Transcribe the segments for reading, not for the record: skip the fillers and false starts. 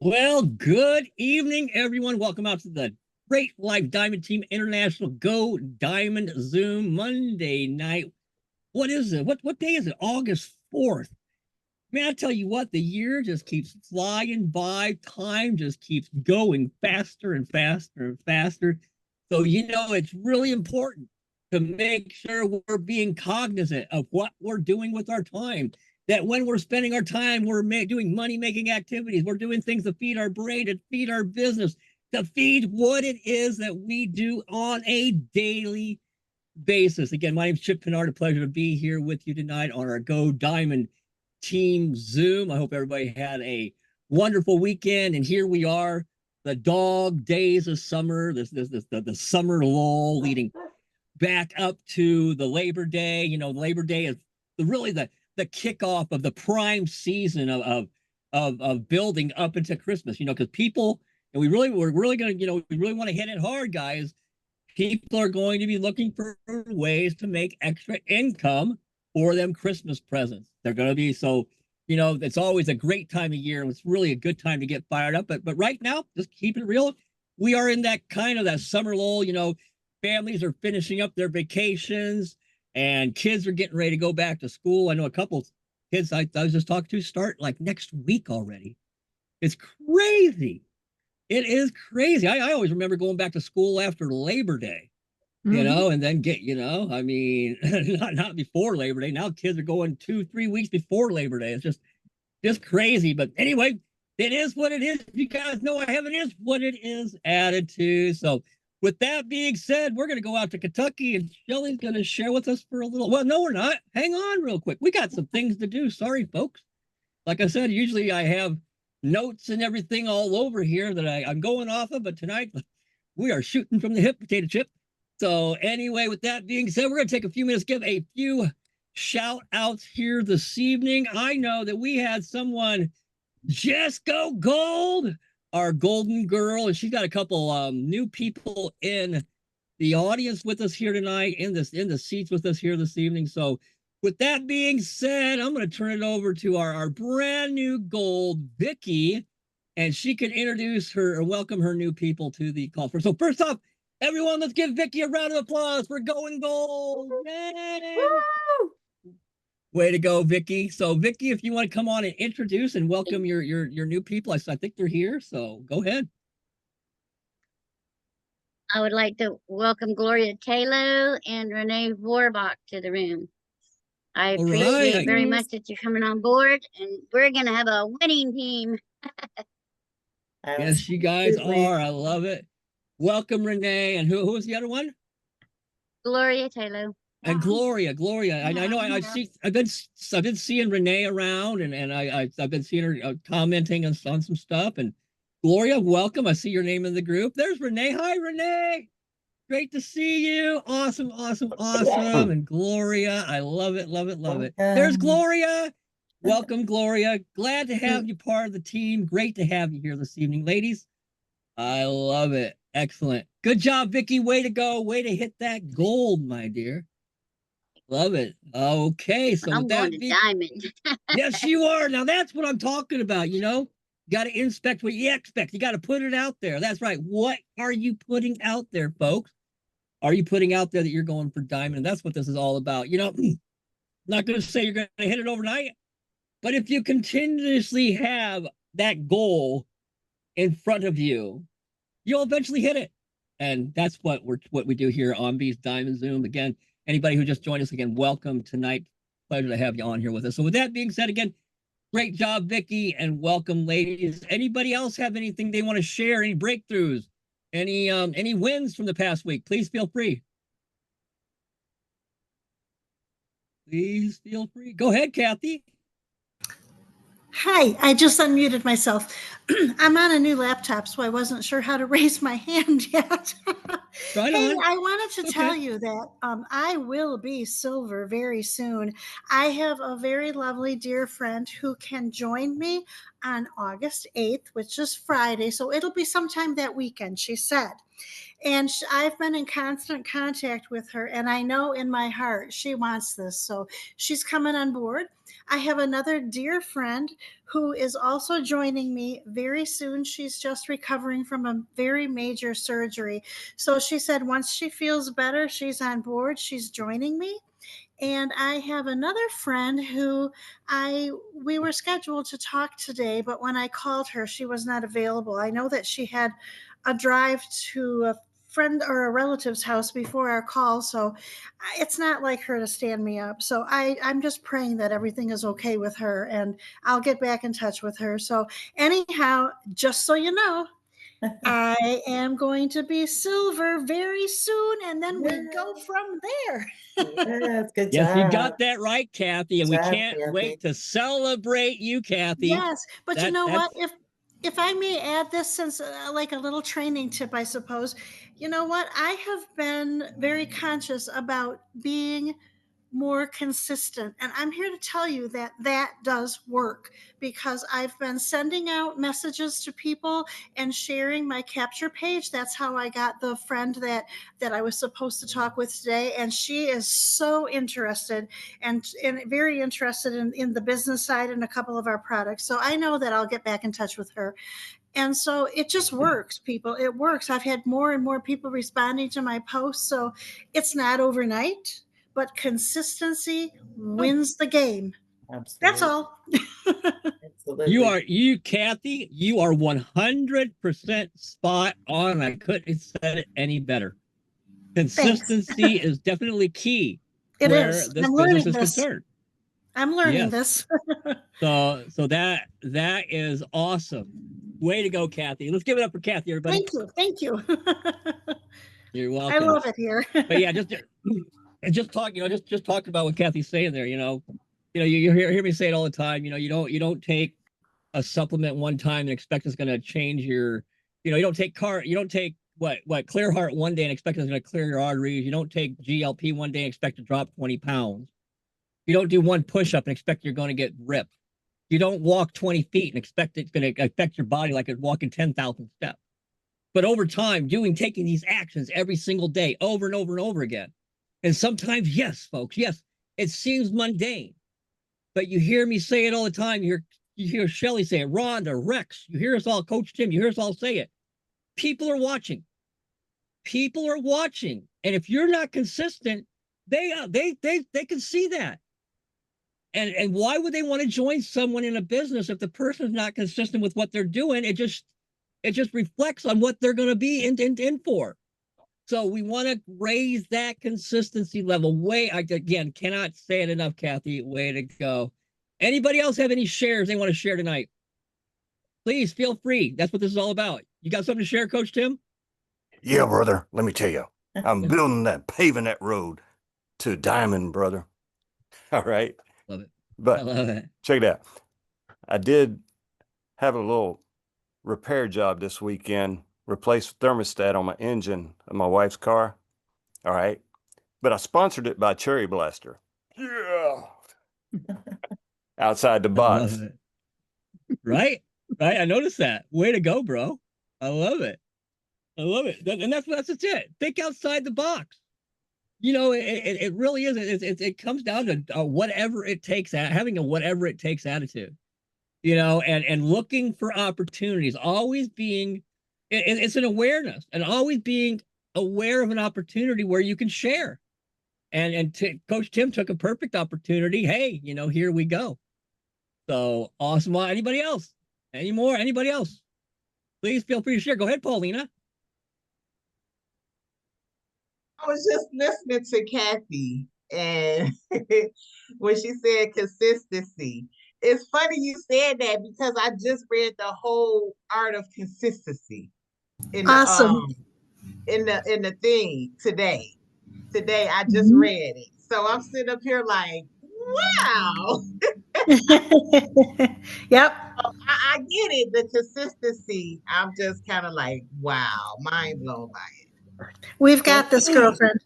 Well, good evening, everyone. Welcome out to the Great Life Diamond Team International Go Diamond Zoom Monday night. What is it? What day is it? August 4th. Man, I tell you what, the year just keeps flying by. Time just keeps going faster and faster and faster. So, it's really important to make sure we're being cognizant of what we're doing with our time. That when we're spending our time, we're doing money making activities. We're doing things to feed our brain, to feed our business, to feed what it is that we do on a daily basis. Again, my name is Chip Pinard. A pleasure to be here with you tonight on our Go Diamond Team Zoom. I hope everybody had a wonderful weekend. And here we are, the dog days of summer, the summer lull leading back up to the Labor Day. Labor Day is really the kickoff of the prime season of building up into Christmas. Because people, and we're really gonna, we really want to hit it hard, guys. People are going to be looking for ways to make extra income for them Christmas presents. They're going to be it's always a great time of year. It's really a good time to get fired up. But right now, just keep it real. We are in that summer lull. Families are finishing up their vacations and kids are getting ready to go back to school. I know a couple kids I was just talking to start like next week already. It's crazy. It is crazy. I always remember going back to school after Labor Day, and then I mean, not before Labor Day. Now kids are going 2-3 weeks before Labor Day. It's just crazy. But anyway, it is what it is. You guys know I have an is what it is attitude. So with that being said, we're going to go out to Kentucky and Shelly's going to share with us for a little. Well, no, we're not. Hang on real quick. We got some things to do. Sorry, folks. Like I said, usually I have notes and everything all over here that I'm going off of, but tonight we are shooting from the hip, potato chip. So anyway, with that being said, we're going to take a few minutes, give a few shout outs here this evening. I know that we had someone just go gold, our golden girl, and she's got a couple new people in the audience with us here tonight, in the seats with us here this evening. So with that being said, I'm going to turn it over to our brand new gold, Vicky, and she can introduce her or welcome her new people to the conference. So first off, everyone, let's give Vicky a round of applause for going gold. Yay! Way to go, Vicky. So Vicky, if you want to come on and introduce and welcome your new people, I think they're here. So go ahead. I would like to welcome Gloria Taylor and Renee Vorbach to the room. I appreciate very much that you're coming on board, and we're going to have a winning team. Yes, you guys are. I love it. Welcome, Renee. And who was the other one? Gloria Taylor. And Gloria. I know I've been seeing Renee around, and I've been seeing her commenting on some stuff. And Gloria, welcome. I see your name in the group. There's Renee. Hi, Renee. Great to see you. Awesome. And Gloria, I love it. There's Gloria. Welcome, Gloria. Glad to have you part of the team. Great to have you here this evening, ladies. I love it. Excellent. Good job, Vicky. Way to go. Way to hit that gold, my dear. Love it. Okay, so I'm going to diamond. Yes, you are. Now that's what I'm talking about. You got to inspect what you expect. You got to put it out there. That's right. What are you putting out there, folks? Are you putting out there that you're going for diamond? And that's what this is all about. Not going to say you're going to hit it overnight, but if you continuously have that goal in front of you, you'll eventually hit it. And that's what we do here on Beast Diamond Zoom. Again, anybody who just joined us, again, welcome tonight. Pleasure to have you on here with us. So with that being said, again, great job, Vicky, and welcome, ladies. Anybody else have anything they want to share? Any breakthroughs? Any wins from the past week? Please feel free. Please feel free. Go ahead, Kathy. Hi, I just unmuted myself. I'm on a new laptop, so I wasn't sure how to raise my hand yet. Right hey, on. I wanted to tell you that I will be silver very soon. I have a very lovely dear friend who can join me on August 8th, which is Friday. So it'll be sometime that weekend, she said. And I've been in constant contact with her, and I know in my heart she wants this. So she's coming on board. I have another dear friend who is also joining me very soon. She's just recovering from a very major surgery. So she said once she feels better, she's on board. She's joining me. And I have another friend who we were scheduled to talk today, but when I called her, she was not available. I know that she had a drive to a friend or a relative's house before our call, so it's not like her to stand me up. So I'm just praying that everything is okay with her, and I'll get back in touch with her. So anyhow, just so you know, I am going to be silver very soon, and then we go from there. Yes, good Yes, you job. got that right, Kathy, and Good we job, can't Kathy. wait to celebrate you, Kathy. Yes, but you know That's what? If I may add this, since like a little training tip, I suppose, you know what? I have been very conscious about being more consistent. And I'm here to tell you that that does work because I've been sending out messages to people and sharing my capture page. That's how I got the friend that I was supposed to talk with today. And she is so interested and very interested in the business side and a couple of our products. So I know that I'll get back in touch with her. And so it just works, people. It works. I've had more and more people responding to my posts. So it's not overnight, but consistency wins the game. That's Absolutely. all. Absolutely. Kathy, you are 100% spot on. I couldn't have said it any better. Thanks. Consistency is definitely key It where is. this I'm business learning is this. concerned. I'm learning Yes. this. So that is awesome. Way to go, Kathy. Let's give it up for Kathy, everybody. Thank you. Thank you. You're welcome. I love it here. But yeah, just talk, just talk about what Kathy's saying there. You hear me say it all the time. You don't take a supplement one time and expect it's going to change your. You don't take what Clear Heart one day and expect it's going to clear your arteries. You don't take GLP one day and expect to drop 20 pounds. You don't do one push up and expect you're going to get ripped. You don't walk 20 feet and expect it's going to affect your body like it's walking 10,000 steps. But over time, taking these actions every single day, over and over and over again. And sometimes, yes, folks, yes, it seems mundane, but you hear me say it all the time. You hear Shelly say it, Rhonda, Rex, you hear us all, Coach Tim, you hear us all say it. People are watching. People are watching. And if you're not consistent, they can see that. And why would they want to join someone in a business if the person's not consistent with what they're doing? It just reflects on what they're going to be in for. So we want to raise that consistency level. Again, cannot say it enough, Kathy. Way to go. Anybody else have any shares they want to share tonight? Please feel free. That's what this is all about. You got something to share, Coach Tim? Yeah, brother. Let me tell you, I'm paving that road to Diamond, brother. All right. Love it. But I love it. check it out. I did have a little repair job this weekend, replaced thermostat on my engine of my wife's car. All right. But I sponsored it by Cherry Blaster. Yeah. Outside the box. I love it. Right? Right. I noticed that. Way to go, bro. I love it. I love it. And that's it. Think outside the box. It really is. It comes down to whatever it takes, having a whatever it takes attitude, and looking for opportunities, always being, it's an awareness and always being aware of an opportunity where you can share. And Coach Tim took a perfect opportunity. Hey, here we go. So awesome. Anybody else? Anybody else? Please feel free to share. Go ahead, Paulina. I was just listening to Kathy and when she said consistency. It's funny you said that because I just read the whole art of consistency in Awesome. the thing today. Today I just read it. So I'm sitting up here like, wow. Yep. I get it, the consistency. I'm just kind of like, wow, mind blown by it. We've got this, girlfriend.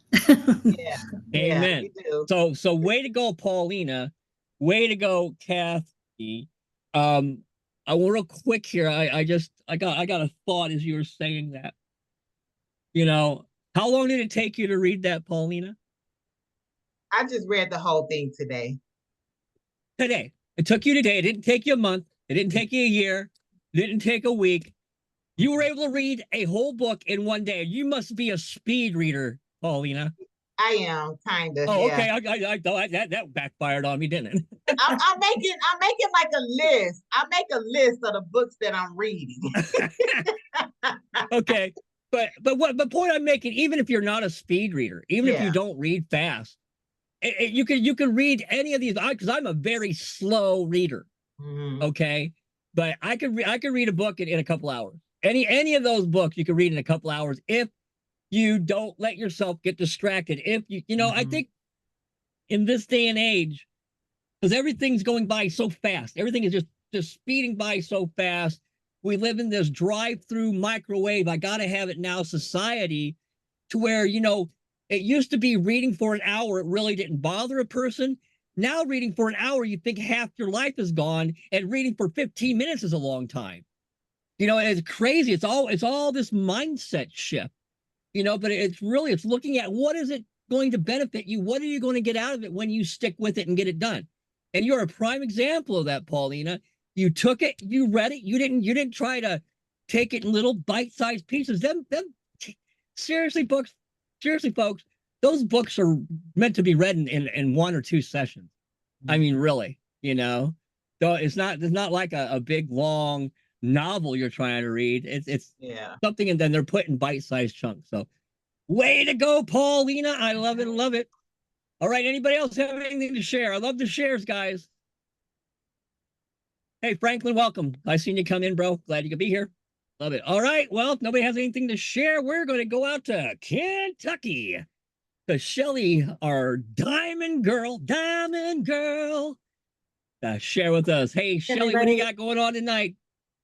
Yeah. Amen. We do. So way to go, Paulina. Way to go, Kathy. I will real quick here. I got a thought as you were saying that. How long did it take you to read that, Paulina? I just read the whole thing today. Today. It took you today. It didn't take you a month. It didn't take you a year. It didn't take a week. You were able to read a whole book in one day. You must be a speed reader, Paulina. I am kind of, Oh, yeah. okay. I that backfired on me, didn't it? I'm making like a list. I make a list of the books that I'm reading. Okay. But the point I'm making, even if you're not a speed reader, even if you Yeah. don't read fast, you can read any of these because I'm a very slow reader. Mhm. Okay, but I could read a book in a couple hours. Any of those books you can read in a couple hours if you don't let yourself get distracted. If I Mhm. think in this day and age, because everything's going by so fast, everything is just speeding by so fast. We live in this drive-through microwave. I gotta have it now society to where it used to be reading for an hour, it really didn't bother a person. Now reading for an hour, you think half your life is gone, and reading for 15 minutes is a long time. It's crazy. It's all this mindset shift. But it's looking at what is it going to benefit you? What are you going to get out of it when you stick with it and get it done? And you're a prime example of that, Paulina. You took it, you read it, you didn't try to take it in little bite-sized pieces. Them seriously, books, seriously, folks, those books are meant to be read in 1 or 2 sessions. I mean, really, So it's not like a big long novel you're trying to read. It's Yeah. something, and then they're put in bite-sized chunks. So way to go, Paulina. I love it, love it. All right, anybody else have anything to share? I love the shares, guys. Hey, Franklin, welcome. I seen you come in, bro. Glad you could be here. Love it. All right, well, if nobody has anything to share, we're going to go out to Kentucky. To Shelly, our diamond girl, share with us. Hey, Shelly, what do you got going on tonight?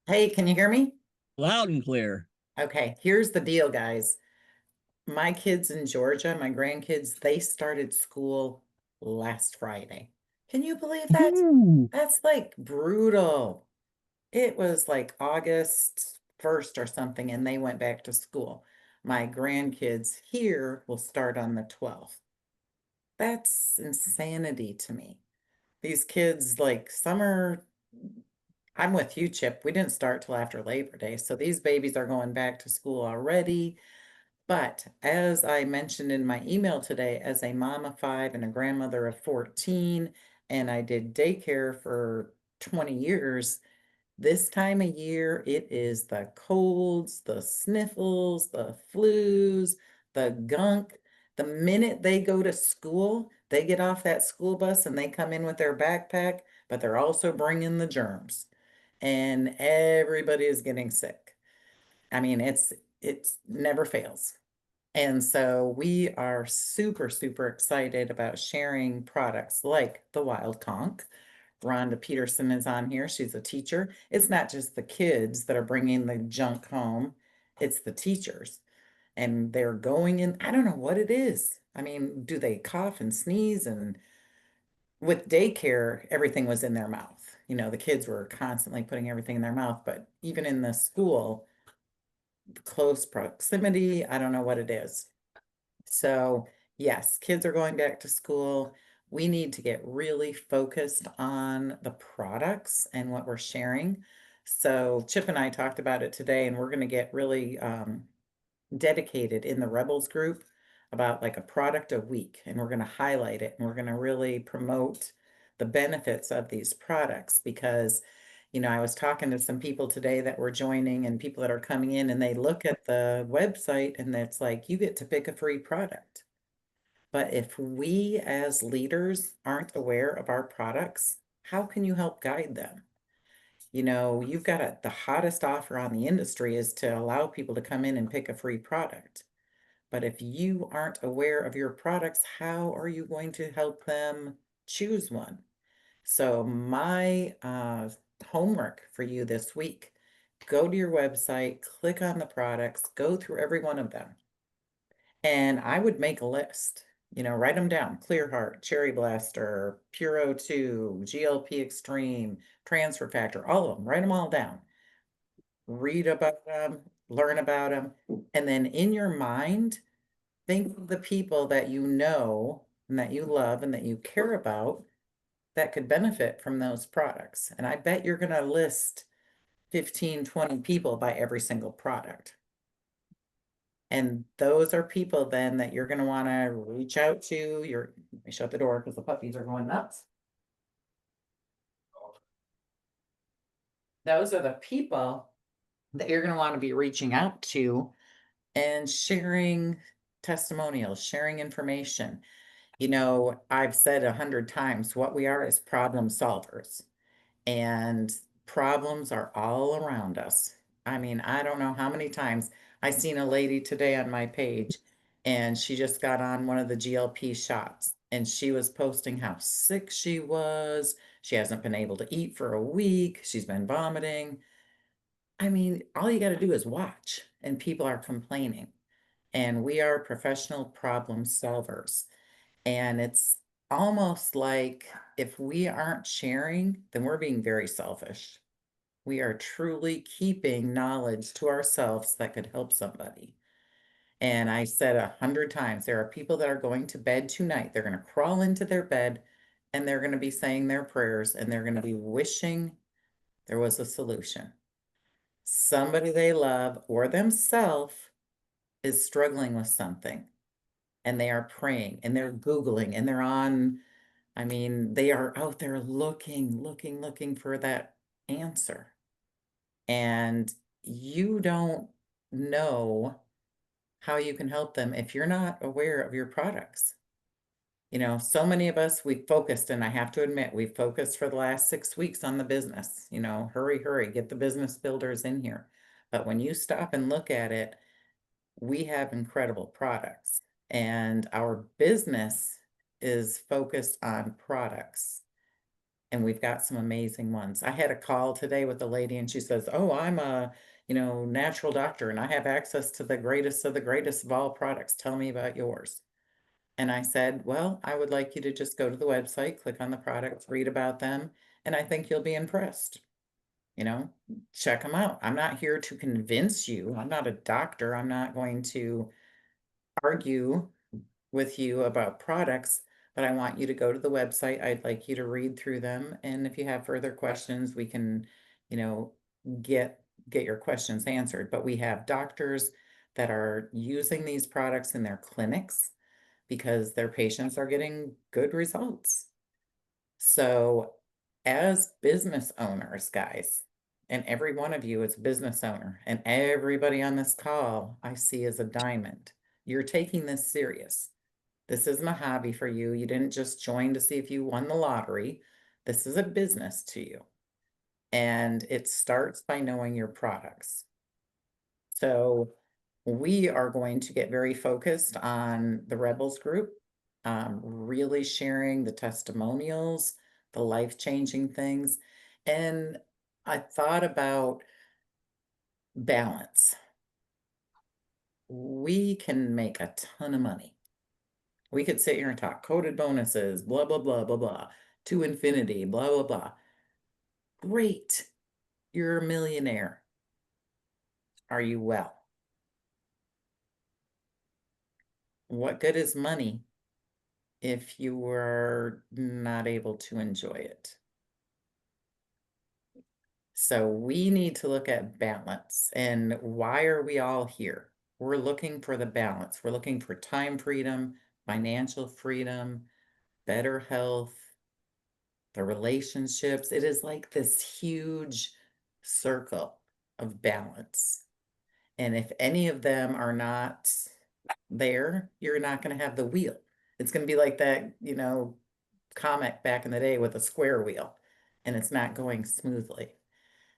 Hey, can you hear me? Loud and clear. Okay, here's the deal, guys. My kids in Georgia, my grandkids, they started school last Friday. Can you believe that? Ooh. That's like brutal. It was like August 1st or something, and they went back to school. My grandkids here will start on the 12th. That's insanity to me. These kids, like, summer, I'm with you, Chip. We didn't start till after Labor Day. So these babies are going back to school already. But as I mentioned in my email today, as a mom of 5 and a grandmother of 14, and I did daycare for 20 years, this time of year, it is the colds, the sniffles, the flus, the gunk. The minute they go to school, they get off that school bus and they come in with their backpack, but they're also bringing the germs. And everybody is getting sick. I mean, it's never fails. And so we are super, super excited about sharing products like the Wild Conch. Rhonda Peterson is on here. She's a teacher. It's not just the kids that are bringing the junk home, it's the teachers. And they're going in, I don't know what it is. I mean, do they cough and sneeze? And with daycare, everything was in their mouth. The kids were constantly putting everything in their mouth, but even in the school, close proximity, I don't know what it is. So, yes, kids are going back to school. We need to get really focused on the products and what we're sharing. So, Chip and I talked about it today, and we're going to get really dedicated in the Rebels group about like a product a week, and we're going to highlight it, and we're going to really promote the benefits of these products because I was talking to some people today that were joining and people that are coming in, and they look at the website and it's like you get to pick a free product. But if we as leaders aren't aware of our products, how can you help guide them? You've got the hottest offer on the industry is to allow people to come in and pick a free product. But if you aren't aware of your products, how are you going to help them choose one? So my homework for you this week, go to your website, click on the products, go through every one of them. And I would make a list, write them down. Clear Heart, Cherry Blaster, Pure O2, GLP Extreme, Transfer Factor, all of them, write them all down. Read about them, learn about them. And then in your mind, think of the people that you know and that you love and that you care about that could benefit from those products. And I bet you're going to list 15, 20 people by every single product. And those are people then that you're going to want to reach out to. Let me shut the door because the puppies are going nuts. Those are the people that you're going to want to be reaching out to and sharing testimonials, sharing information. You know, I've said 100 times what we are is problem solvers, and problems are all around us. I mean, I don't know how many times I seen a lady today on my page, and she just got on one of the GLP shots, and she was posting how sick she was. She hasn't been able to eat for a week. She's been vomiting. I mean, all you got to do is watch, and people are complaining. And we are professional problem solvers. And it's almost like if we aren't sharing, then we're being very selfish. We are truly keeping knowledge to ourselves that could help somebody. And I said 100 times, there are people that are going to bed tonight. They're going to crawl into their bed and they're going to be saying their prayers and they're going to be wishing there was a solution. Somebody they love or themselves is struggling with something and they are praying and they're Googling and they're on, I mean, they are out there looking for that answer. And you don't know how you can help them if you're not aware of your products. You know, so many of us, we focused, and I have to admit, we focused for the last 6 weeks on the business, you know, hurry, get the business builders in here. But when you stop and look at it, we have incredible products and our business is focused on products. And we've got some amazing ones. I had a call today with a lady and she says, oh, I'm a, natural doctor and I have access to the greatest of the greatest of all products. Tell me about yours. And I said, well, I would like you to just go to the website, click on the products, read about them, and I think you'll be impressed. Check them out. I'm not here to convince you. I'm not a doctor. I'm not going to argue with you about products, but I want you to go to the website. I'd like you to read through them. And if you have further questions, we can, get your questions answered. But we have doctors that are using these products in their clinics because their patients are getting good results. So as business owners, guys, and every one of you is a business owner, and everybody on this call I see as a diamond. You're taking this serious. This isn't a hobby for you. You didn't just join to see if you won the lottery. This is a business to you. And it starts by knowing your products. So we are going to get very focused on the Rebels group, really sharing the testimonials, the life-changing things. And I thought about balance. We can make a ton of money. We could sit here and talk coded bonuses, blah, blah, blah, blah, blah, to infinity, blah, blah, blah. Great. You're a millionaire. Are you well? What good is money if you were not able to enjoy it? So we need to look at balance. And why are we all here? We're looking for the balance. We're looking for time freedom, financial freedom, better health, the relationships. It is like this huge circle of balance. And if any of them are not there, you're not going to have the wheel. It's going to be like that, comic back in the day with a square wheel, and it's not going smoothly.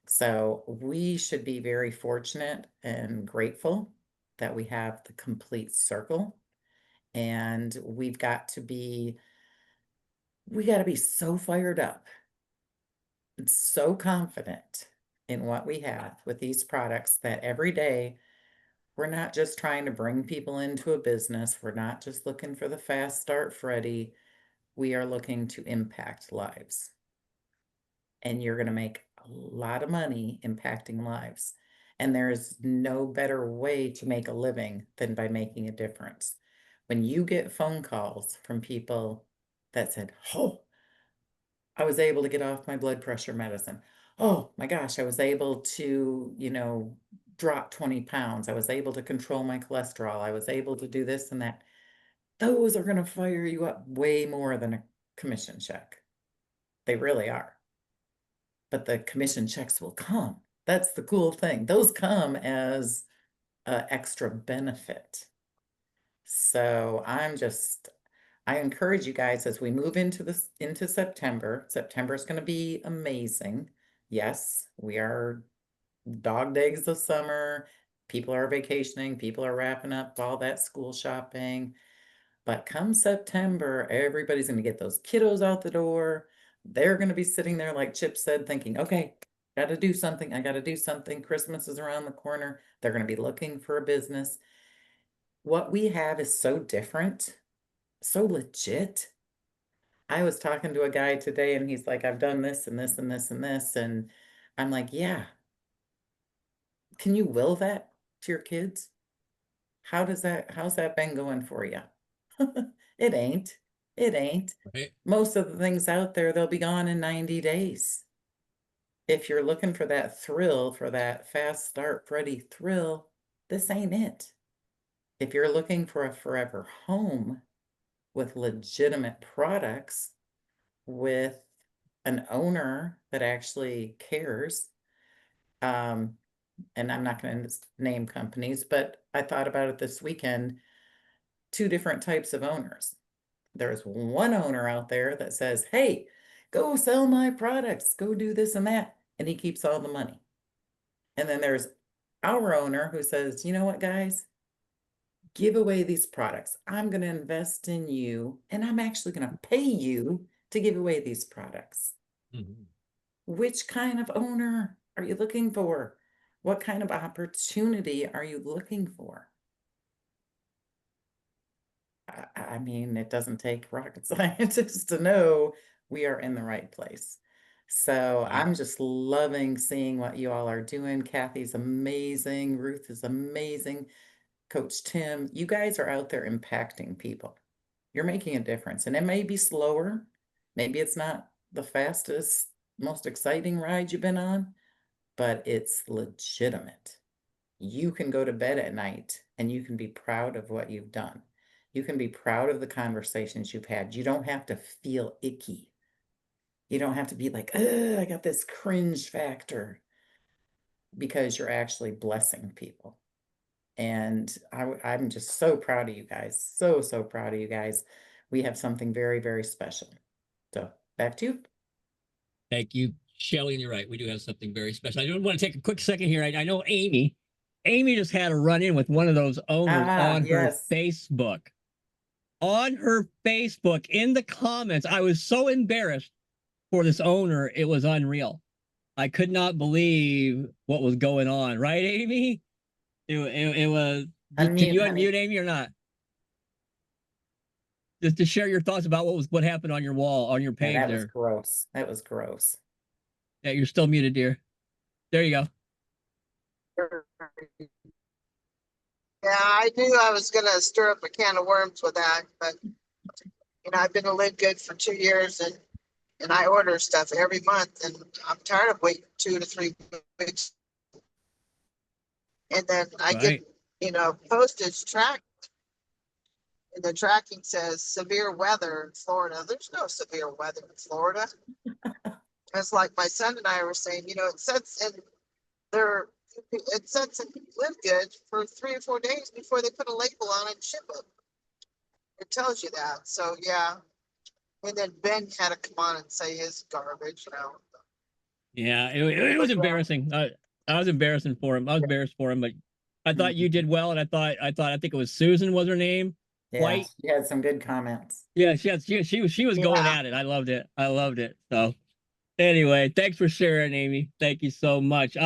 So we should be very fortunate and grateful that we have the complete circle. And we got to be so fired up and so confident in what we have with these products that every day we're not just trying to bring people into a business. We're not just looking for the fast start Freddy. We are looking to impact lives. And you're going to make a lot of money impacting lives. And there's no better way to make a living than by making a difference. When you get phone calls from people that said, oh, I was able to get off my blood pressure medicine. Oh my gosh, I was able to, you know, drop 20 pounds. I was able to control my cholesterol. I was able to do this and that. Those are going to fire you up way more than a commission check. They really are. But the commission checks will come. That's the cool thing. Those come as extra benefit. So I encourage you guys as we move into September. September is going to be amazing. Yes, we are dog days of summer. People are vacationing. People are wrapping up all that school shopping. But come September, everybody's going to get those kiddos out the door. They're going to be sitting there, like Chip said, thinking, okay, got to do something. I got to do something. Christmas is around the corner. They're going to be looking for a business. What we have is so different, so legit. I was talking to a guy today and he's like, I've done this and this and this and this. And I'm like, yeah. Can you will that to your kids? How's that been going for you? It ain't. It ain't. Right. Most of the things out there, they'll be gone in 90 days. If you're looking for that thrill, for that fast start Freddy thrill, this ain't it. If you're looking for a forever home with legitimate products, with an owner that actually cares, and I'm not going to name companies, but I thought about it this weekend, 2 different types of owners. There's one owner out there that says, hey, go sell my products, go do this and that, and he keeps all the money. And then there's our owner who says, you know what, guys? Give away these products. I'm going to invest in you, and I'm actually going to pay you to give away these products. Mm-hmm. Which kind of owner are you looking for? What kind of opportunity are you looking for? I mean, it doesn't take rocket scientists to know we are in the right place. So Right. I'm just loving seeing what you all are doing. Kathy's amazing. Ruth is amazing. Coach Tim, you guys are out there impacting people. You're making a difference. And it may be slower. Maybe it's not the fastest, most exciting ride you've been on, but it's legitimate. You can go to bed at night and you can be proud of what you've done. You can be proud of the conversations you've had. You don't have to feel icky. You don't have to be like, I got this cringe factor, because you're actually blessing people. And I'm just so proud of you guys. So, so proud of you guys. We have something very, very special. So back to you. Thank you, Shelley. And you're right. We do have something very special. I do want to take a quick second here. I know Amy just had a run in with one of those owners on Yes. her Facebook. On her Facebook, in the comments, I was so embarrassed for this owner. It was unreal. I could not believe what was going on. Right, Amy? It was. Can you unmute Amy or not? Just to share your thoughts about what happened on your wall, on your page. Yeah, that was gross. That was gross. Yeah, you're still muted, dear. There you go. Yeah, I knew I was going to stir up a can of worms with that, but you know, I've been a Live Good for 2 years, and I order stuff every month, and I'm tired of waiting 2 to 3 weeks. And then I get, you know, postage tracked, and the tracking says severe weather in Florida. There's no severe weather in Florida. It's like my son and I were saying, you know, it sets in Live Good for 3 or 4 days before they put a label on it and ship it. It tells you that. So yeah. And then Ben had to come on and say his garbage, you know. Yeah, it was embarrassing. I was embarrassing for him. I was embarrassed for him, but I thought you did well, and I think it was Susan was her name. Yeah, White. She had some good comments. Yeah, she was going at it. I loved it. I loved it. So anyway, thanks for sharing, Amy. Thank you so much.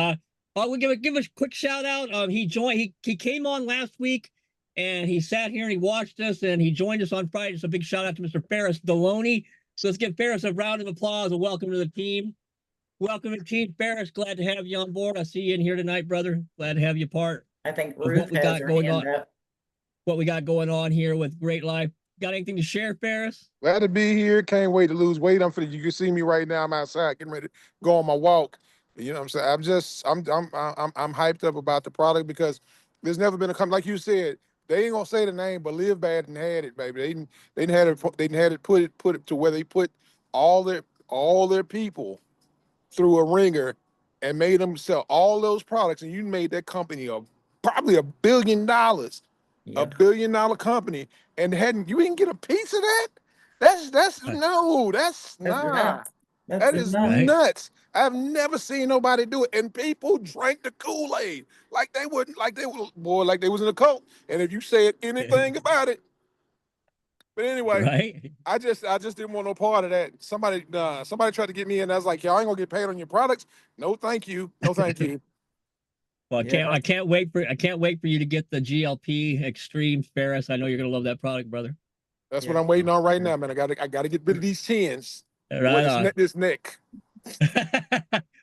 We'll give a quick shout out. He came on last week, and he sat here and he watched us, and he joined us on Friday. So big shout out to Mr. Ferris Deloney. So let's give Ferris a round of applause and welcome to the team. Welcome to Team Ferris. Glad to have you on board. I see you in here tonight, brother. Glad to have you part. I think Ruth has her hand up. What we got going on here with GreatLife Got anything to share, Ferris? Glad to be here. Can't wait to lose weight. You can see me right now. I'm outside getting ready to go on my walk. You know what I'm saying? I'm hyped up about the product because there's never been a company like you said. They ain't gonna say the name, but Live Bad and had it, baby. They didn't had it put it to where they put all their people through a ringer and made them sell all those products, and you made that company probably $1 billion, Yeah. $1 billion company, and you didn't get a piece of that. That's no, that's nah. nuts. That is Right. nuts. I've never seen nobody do it, and people drank the Kool-Aid like they was in a cult. And if you said anything about it, but anyway, Right. I just didn't want no part of that. Somebody tried to get me in. I was like, yo, I ain't gonna get paid on your products. No, thank you. No, thank you. Well, I can't wait for you to get the GLP Extreme, Ferris. I know you're gonna love that product, brother. That's what I'm waiting on right now, man. I gotta get rid of these chins. Right on. This neck.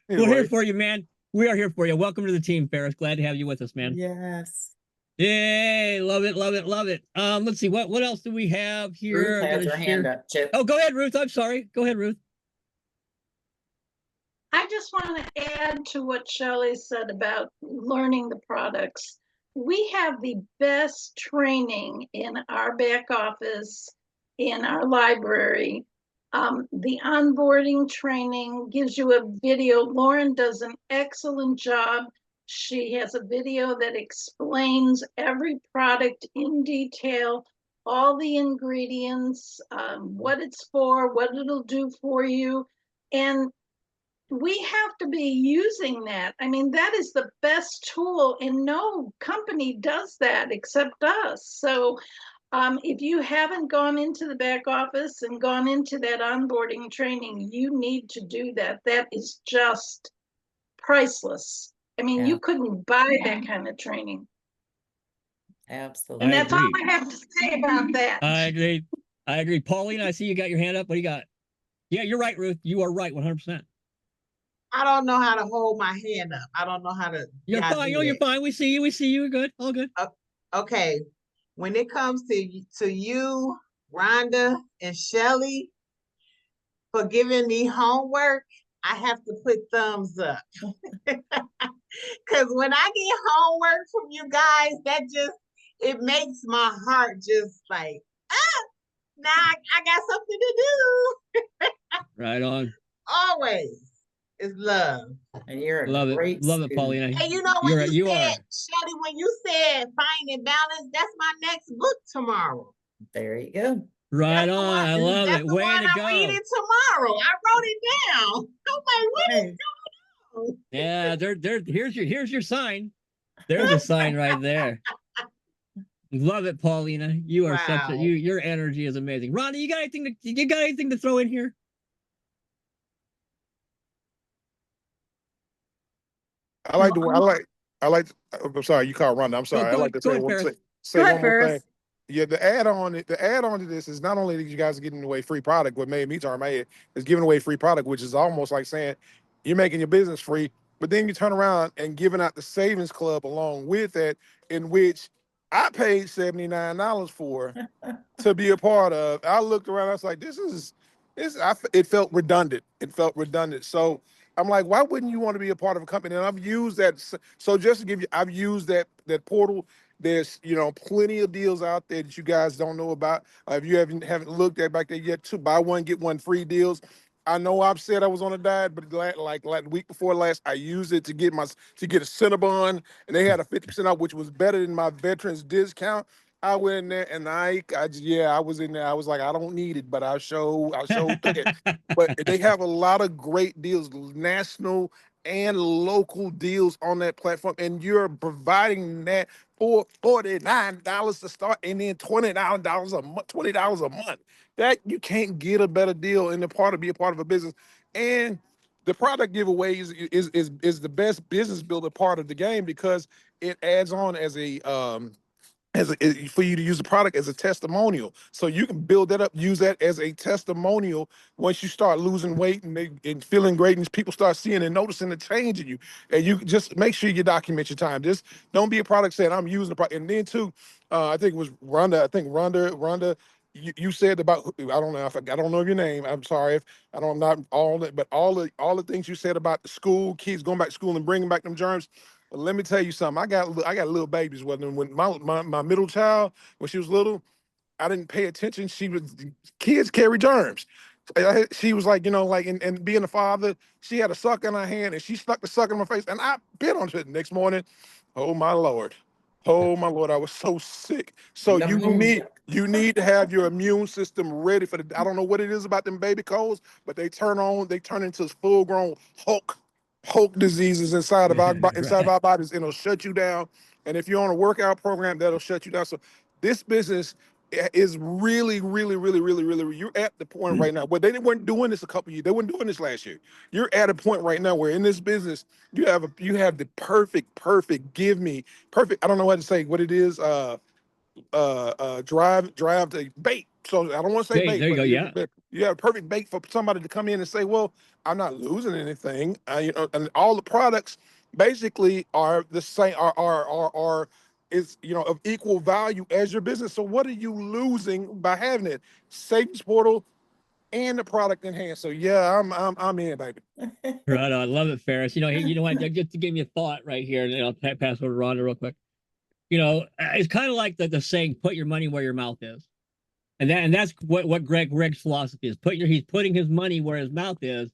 We're here for you, man. We are here for you. Welcome to the team, Ferris. Glad to have you with us, man. Yes. Yay! Love it, love it, love it. Let's see what else do we have here. Ruth has her hand up, Chip. Oh, go ahead, Ruth. I'm sorry. Go ahead, Ruth. I just want to add to what Shelley said about learning the products. We have the best training in our back office, in our library. The onboarding training gives you a video. Lauren does an excellent job. She has a video that explains every product in detail, all the ingredients, what it's for, what it'll do for you. And we have to be using that. I mean, that is the best tool, and no company does that except us. So if you haven't gone into the back office and gone into that onboarding training, you need to do that. That is just priceless. I mean, you couldn't buy that kind of training. Absolutely. And that's all I have to say about that. I agree. Pauline, I see you got your hand up. What do you got? Yeah, you're right, Ruth. You are right, 100%. I don't know how to hold my hand up. I don't know how to. You're fine. You're fine. We see you. We're good. All good. Okay. When it comes to you, Rhonda and Shelley, for giving me homework, I have to put thumbs up. Because when I get homework from you guys, it makes my heart just like, now I got something to do. Right on. Always. It's love. And you're a love great it. Love it, student. Paulina. And you know when you said, Shelley, when you said Finding Balance, that's my next book tomorrow. There you go. Right on. I love it. Way to go. I'm reading tomorrow. I wrote it down. I'm like, what is going on? Yeah, here's your sign. There's a sign right there. Love it, Paulina. You are your energy is amazing. Ronnie, you got anything to throw in here? I'm sorry, you called Rhonda. I'm sorry. I like to say one more thing. Yeah, the add-on to this is not only that you guys are giving away free product, what made me turn my head is giving away free product, which is almost like saying you're making your business free, but then you turn around and giving out the savings club along with that, in which I paid $79 for to be a part of. I looked around, I was like, it felt redundant. So I'm like, why wouldn't you want to be a part of a company? And I've used that. So just to give you, I've used that portal. There's plenty of deals out there that you guys don't know about. If you haven't looked at back there yet, to buy one get one free deals. I know I've said I was on a diet, but like the week before last, I used it to get a Cinnabon, and they had a 50% off, which was better than my veterans discount. I went in there and I was in there. I was like, I don't need it, but I'll show it. But they have a lot of great deals, national and local deals on that platform, and you're providing that for $49 to start, and then $20 a month. That you can't get a better deal in be a part of a business. And the product giveaway is the best business builder part of the game, because it adds on as for you to use the product as a testimonial. So you can build that up, use that as a testimonial once you start losing weight and feeling great, and people start seeing and noticing the change in you. And you just make sure you document your time. Just don't be a product saying I'm using the product. And then too, I think it was Rhonda. I think Rhonda you said about, I don't know if I don't know your name. I'm sorry if I don't, not all that, but all the things you said about the school kids going back to school and bringing back them germs. But let me tell you something. I got little babies. When my middle child, when she was little, I didn't pay attention. Kids carry germs. She was like, like, and being a father, she had a suck in her hand and she stuck the suck in my face and I bit onto it the next morning. Oh my Lord. Oh my Lord, I was so sick. So you need to have your immune system ready for I don't know what it is about them baby colds, but they turn into full grown Hulk diseases inside of our bodies, and it'll shut you down. And if you're on a workout program, that'll shut you down. So this business is really, really, really, really, really, you're at the point right now where they weren't doing this a couple of years. They weren't doing this last year. You're at a point right now where in this business, you have the perfect, perfect. I don't know what to say, what it is. Drive to bait. So I don't want to say bait, there you but go. Yeah. you have a perfect bait for somebody to come in and say, well, I'm not losing anything. And all the products basically are the same, are is, of equal value as your business. So what are you losing by having it? Savings portal and the product in hand. So yeah, I'm in, baby. Right on. I love it, Ferris. You know what? Just to give me a thought right here, and then I'll pass over to Rhonda real quick. It's kind of like the saying, "Put your money where your mouth is," and that's what Greg's philosophy is. He's putting his money where his mouth is,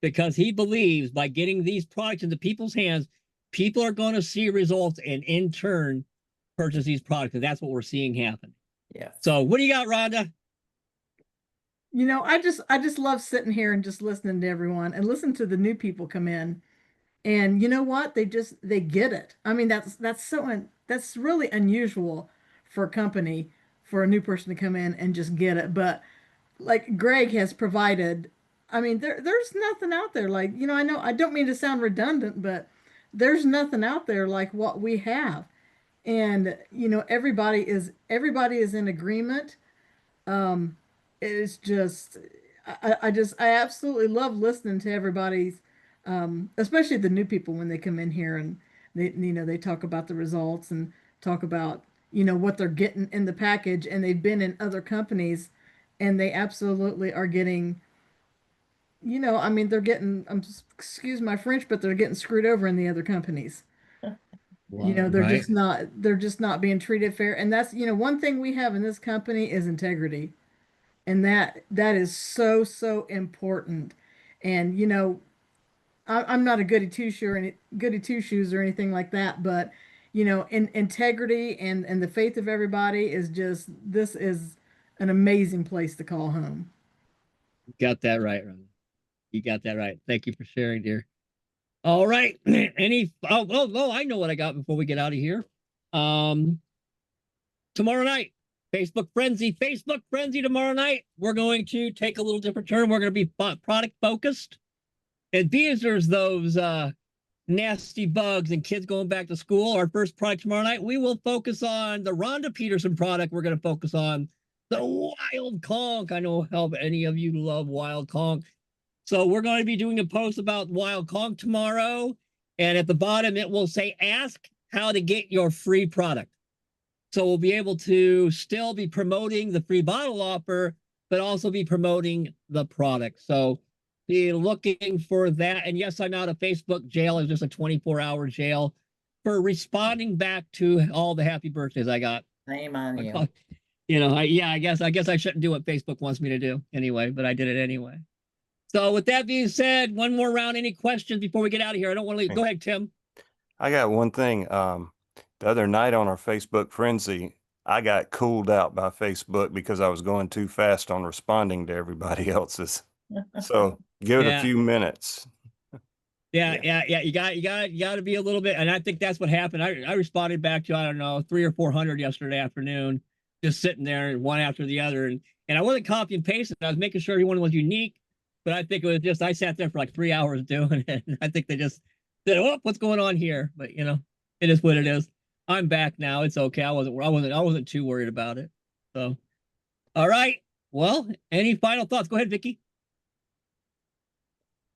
because he believes by getting these products into people's hands, people are going to see results and in turn purchase these products, and that's what we're seeing happen. Yeah. So, what do you got, Rhonda? I just love sitting here and just listening to everyone and listen to the new people come in. And you know what? They get it. I mean, that's really unusual for a company, for a new person to come in and just get it. But like Greg has provided, I mean, there's nothing out there like, I know I don't mean to sound redundant, but there's nothing out there like what we have. And everybody is in agreement. It's just I absolutely love listening to everybody's, especially the new people when they come in here and they talk about the results and talk about what they're getting in the package, and they've been in other companies and they absolutely are getting, I mean, they're getting, excuse my French, but they're getting screwed over in the other companies. They're Right. they're just not being treated fair. And that's, one thing we have in this company is integrity. And that is so, so important. And I'm not a goody two shoes or anything like that, but integrity and the faith of everybody is just, this is an amazing place to call home. You got that right, Rhonda. You got that right. Thank you for sharing, dear. All right. I know what I got before we get out of here. Tomorrow night, Facebook Frenzy tomorrow night. We're going to take a little different turn. We're going to be product focused. And these are those nasty bugs and kids going back to school. Our first product tomorrow night, we will focus on the Rhonda Peterson product. We're going to focus on the Wild Conch. I know how any of you love Wild Conch. So we're going to be doing a post about Wild Conch tomorrow. And at the bottom, it will say, ask how to get your free product. So we'll be able to still be promoting the free bottle offer, but also be promoting the product. So be looking for that. And yes, I'm out of Facebook jail. It's just a 24-hour jail for responding back to all the happy birthdays I got. Shame on you. I guess I shouldn't do what Facebook wants me to do anyway, but I did it anyway. So with that being said, one more round. Any questions before we get out of here? I don't want to leave. Go ahead, Tim. I got one thing. The other night on our Facebook Frenzy, I got cooled out by Facebook because I was going too fast on responding to everybody else's. So give it a few minutes. Yeah. You got to be a little bit, and I think that's what happened. I responded back to, I don't know, 300 or 400 yesterday afternoon, just sitting there one after the other, and I wasn't copy and pasting. I was making sure everyone was unique, but I think it was just I sat there for like 3 hours doing it. And I think they just said, "Oh, what's going on here?" But it is what it is. I'm back now. It's okay. I wasn't too worried about it. So, all right. Well, any final thoughts? Go ahead, Vicky.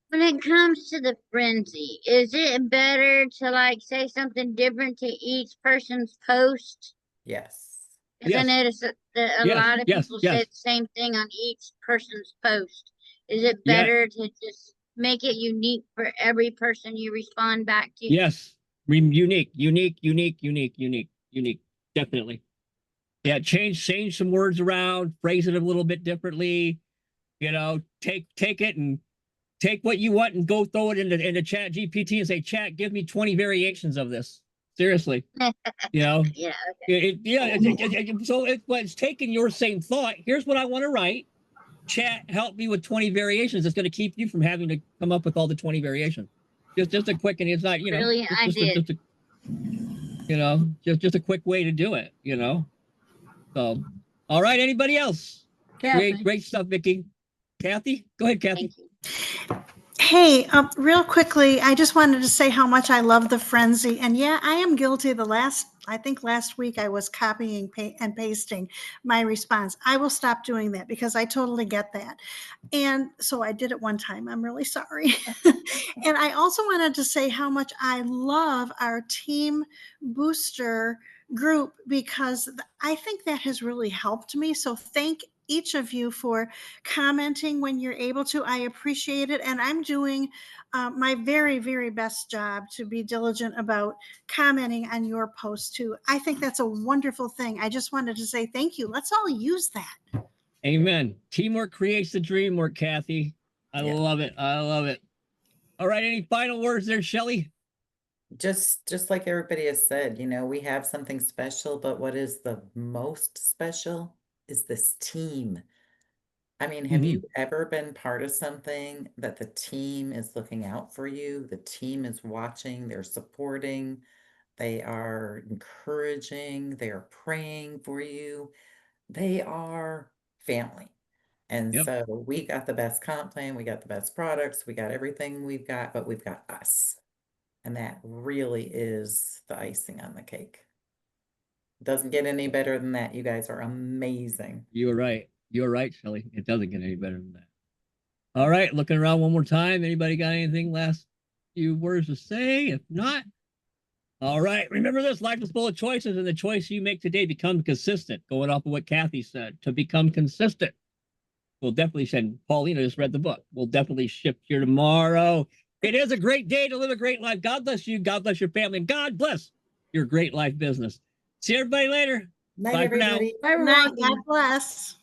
When it comes to the frenzy, is it better to say something different to each person's post? Yes. Because I noticed that a lot of people yes. said the same thing on each person's post. Is it Yeah. better to just make it unique for every person you respond back to? Yes. Unique. Definitely. Yeah, change some words around, phrase it a little bit differently. You know, take it and take what you want and go throw it into Chat GPT and say, Chat, give me 20 variations of this. Seriously. You know? Yeah. Okay. So it's taking your same thought. Here's what I want to write. Chat, help me with 20 variations. It's going to keep you from having to come up with all the 20 variations. Just a quick, and it's not, you know, Brilliant idea. just a quick way to do it, you know. So, all right, anybody else? Kathy. Great stuff, Vicki. Kathy, go ahead, Kathy. Thank you. Hey, real quickly, I just wanted to say how much I love the frenzy. And yeah, I am guilty. I think last week I was copying and pasting my response. I will stop doing that because I totally get that. And so I did it one time. I'm really sorry. And I also wanted to say how much I love our team booster group because I think that has really helped me. So thank each of you for commenting when you're able to. I appreciate it. And I'm doing my very, very best job to be diligent about commenting on your post too. I think that's a wonderful thing. I just wanted to say thank you. Let's all use that. Amen. Teamwork creates the dream work, Kathy. I love it. I love it. All right. Any final words there, Shelley? Just like everybody has said, you know, we have something special, but what is the most special is this team. I mean, have you ever been part of something that the team is looking out for you? The team is watching, they're supporting, they are encouraging, they are praying for you. They are family. And so we got the best comp plan, we got the best products, we got everything we've got, but we've got us. And that really is the icing on the cake. Doesn't get any better than that. You guys are amazing. You're right. You're right, Shelley. It doesn't get any better than that. All right. Looking around one more time. Anybody got anything last few words to say? If not, all right. Remember this, life is full of choices, and the choice you make today becomes consistent. Going off of what Kathy said, to become consistent. We'll definitely send Paulina just read the book. We'll definitely ship here tomorrow. It is a great day to live a great life. God bless you. God bless your family. And God bless your great life business. See everybody later. Night, Bye everybody. for now. Bye, Night. everyone. God bless.